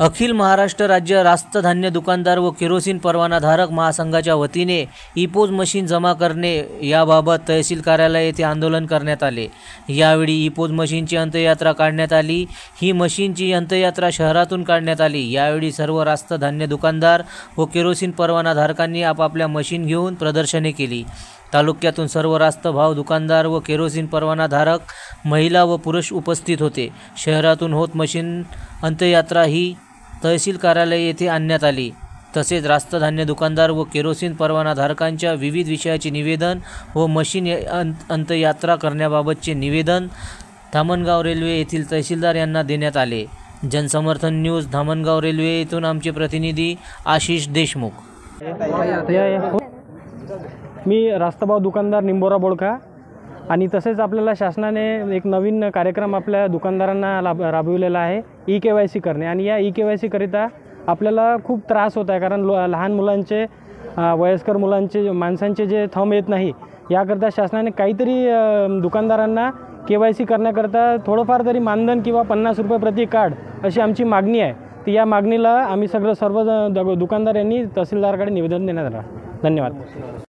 अखिल महाराष्ट्र राज्य रास्त धान्य दुकानदार व केरोसिन परवानाधारक महासंघाच्या वतीने ईपोज मशीन जमा करणे याबाबत तहसील कार्यालय येथे आंदोलन करण्यात आले। यावेळी ईपोज मशीनची अंत्ययात्रा काढण्यात आली। ही मशीनची अंत्ययात्रा शहरातून काढण्यात आली। यावेळी सर्व रास्त धान्य दुकानदार व केरोसिन परवानाधारकांनी आपापल्या मशीन घेऊन प्रदर्शने केली। तालुक्यातून सर्व रास्त भाव दुकानदार व केरोसिन परवानाधारक महिला व पुरुष उपस्थित होते। शहरातून होत मशीन अंत्ययात्रा ही तहसील कार्यालय येथे आणण्यात आली। तसेच रास्त धान्य दुकानदार व केरोसिन परवानाधारकांच्या विविध विषयाचे निवेदन व मशीन अंत्ययात्रा करण्याबाबतचे निवेदन धामणगाव रेल्वे येथील तहसीलदार यांना देण्यात आले। जनसमर्थन न्यूज धामणगाव रेल्वे येथून आमचे प्रतिनिधी आशिष देशमुख। मी रास्तभाव दुकानदार निंबोरा बोळका आणि तसेच आपल्याला शासनाने एक नवीन कार्यक्रम आपल्या दुकानदारांना राबविलेला आहे ई-KYC करणे। आणि या ई-KYC करिता आपल्याला खूप त्रास होत आहे, कारण लहान मुलांचे वयस्कर मुलांचे माणसांचे जे थंब येत नाही, याकरता शासनाने काहीतरी दुकानदारांना KYC करण्याकरता थोडंफार तरी मानधन किंवा 50 रुपये प्रति कार्ड अशी आमची मागणी आहे। तर या मागणीला आम्ही सर्व दुकानदार यांनी तहसीलदाराकडे निवेदन देण्यात आलं। धन्यवाद।